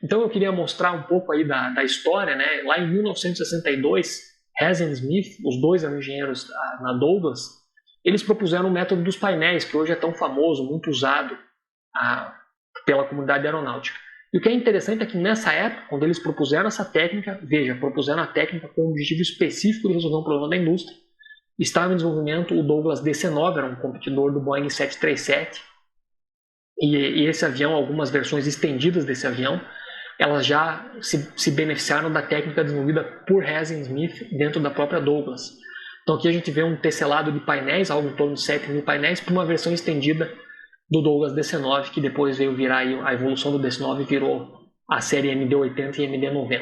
Então eu queria mostrar um pouco aí da história, né? Lá em 1962, Hazen e Smith, os dois engenheiros na Douglas, eles propuseram o método dos painéis, que hoje é tão famoso, muito usado pela comunidade aeronáutica. E o que é interessante é que nessa época, quando eles propuseram essa técnica, propuseram a técnica com o objetivo específico de resolver um problema da indústria. Estava em desenvolvimento o Douglas DC-9, era um competidor do Boeing 737, e esse avião, algumas versões estendidas desse avião, elas já se beneficiaram da técnica desenvolvida por Hazen e Smith dentro da própria Douglas. Então aqui a gente vê um tecelado de painéis, algo em torno de 7.000 painéis, para uma versão estendida do Douglas DC-9, que depois veio virar aí, a evolução do DC-9 virou a série MD-80 e MD-90.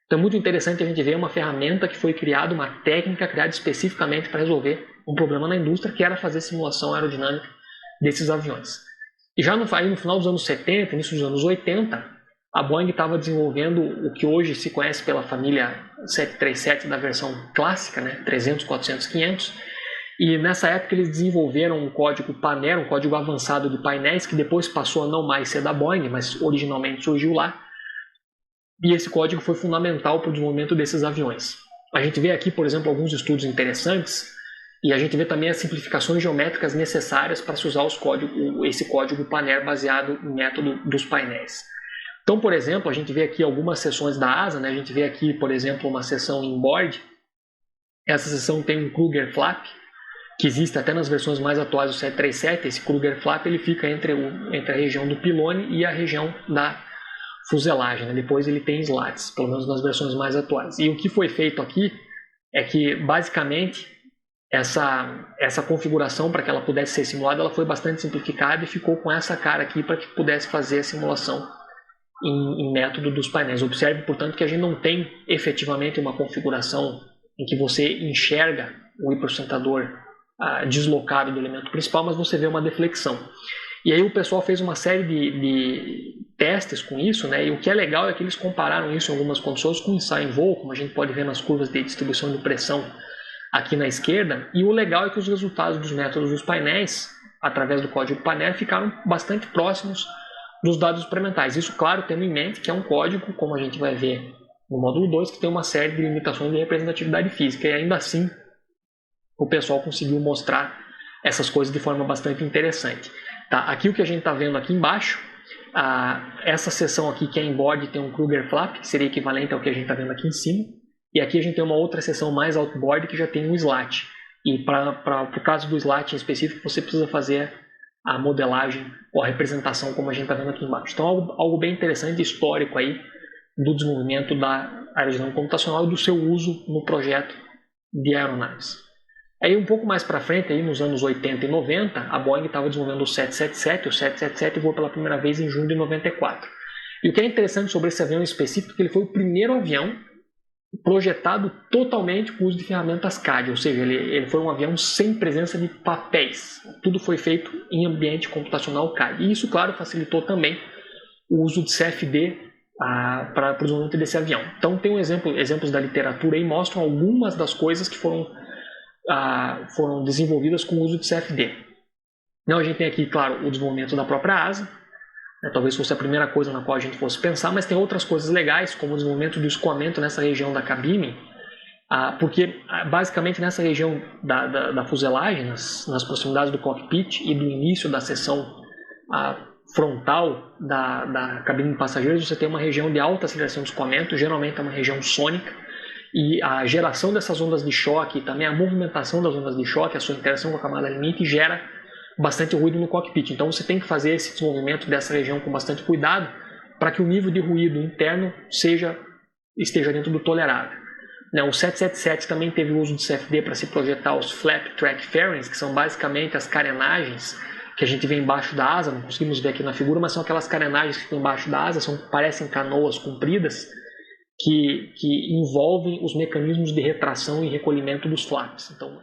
Então é muito interessante a gente ver uma ferramenta que foi criada, uma técnica criada especificamente para resolver um problema na indústria, que era fazer simulação aerodinâmica desses aviões. E já no final dos anos 70, início dos anos 80, a Boeing estava desenvolvendo o que hoje se conhece pela família 737 da versão clássica, né? 300, 400, 500. E nessa época eles desenvolveram um código Panera, um código avançado de painéis, que depois passou a não mais ser da Boeing, mas originalmente surgiu lá. E esse código foi fundamental para o desenvolvimento desses aviões. A gente vê aqui, por exemplo, alguns estudos interessantes, e a gente vê também as simplificações geométricas necessárias para se usar esse código Panera baseado no método dos painéis. Então, por exemplo, a gente vê aqui algumas seções da asa, né? A gente vê aqui, por exemplo, uma seção inboard. Essa seção tem um Kruger flap, que existe até nas versões mais atuais do 737. Esse Kruger flap ele fica entre a região do pilone e a região da fuselagem, né? Depois ele tem slats, pelo menos nas versões mais atuais. E o que foi feito aqui é que, basicamente, essa configuração, para que ela pudesse ser simulada, ela foi bastante simplificada e ficou com essa cara aqui para que pudesse fazer a simulação em método dos painéis. Observe, portanto, que a gente não tem efetivamente uma configuração em que você enxerga o hipersustentador deslocado do elemento principal, mas você vê uma deflexão. E aí o pessoal fez uma série de testes com isso, né? E o que é legal é que eles compararam isso em algumas condições com ensaio em voo, como a gente pode ver nas curvas de distribuição de pressão aqui na esquerda. E o legal é que os resultados dos métodos dos painéis, através do código Panera, ficaram bastante próximos dos dados experimentais. Isso, claro, tendo em mente que é um código, como a gente vai ver no módulo 2, que tem uma série de limitações de representatividade física, e ainda assim o pessoal conseguiu mostrar essas coisas de forma bastante interessante. Tá? Aqui o que a gente está vendo aqui embaixo, essa seção aqui que é inboard tem um Kruger flap, que seria equivalente ao que a gente está vendo aqui em cima, e aqui a gente tem uma outra seção mais outboard que já tem um slat. E para o caso do slat em específico, você precisa fazer a modelagem ou a representação como a gente está vendo aqui embaixo. Então algo bem interessante, histórico aí do desenvolvimento da aerodinâmica computacional e do seu uso no projeto de aeronaves. Aí um pouco mais para frente, aí nos anos 80 e 90, a Boeing estava desenvolvendo o 777 voou pela primeira vez em junho de 94. E o que é interessante sobre esse avião em específico é que ele foi o primeiro avião projetado totalmente com o uso de ferramentas CAD, ou seja, ele foi um avião sem presença de papéis. Tudo foi feito em ambiente computacional CAD. E isso, claro, facilitou também o uso de CFD para o desenvolvimento desse avião. Então, tem exemplos da literatura aí mostram algumas das coisas que foram desenvolvidas com o uso de CFD. Então, a gente tem aqui, claro, o desenvolvimento da própria asa. Talvez fosse a primeira coisa na qual a gente fosse pensar, mas tem outras coisas legais, como o desenvolvimento do escoamento nessa região da cabine, porque basicamente nessa região da fuselagem, nas proximidades do cockpit e do início da seção frontal da cabine de passageiros, você tem uma região de alta aceleração de escoamento, geralmente é uma região sônica, e a geração dessas ondas de choque, também a movimentação das ondas de choque, a sua interação com a camada limite gera bastante ruído no cockpit. Então você tem que fazer esse desenvolvimento dessa região com bastante cuidado para que o nível de ruído interno esteja dentro do tolerável. O 777 também teve o uso de CFD para se projetar os flap track fairings, que são basicamente as carenagens que a gente vê embaixo da asa, não conseguimos ver aqui na figura, mas são aquelas carenagens que ficam embaixo da asa, parecem canoas compridas, que envolvem os mecanismos de retração e recolhimento dos flaps. Então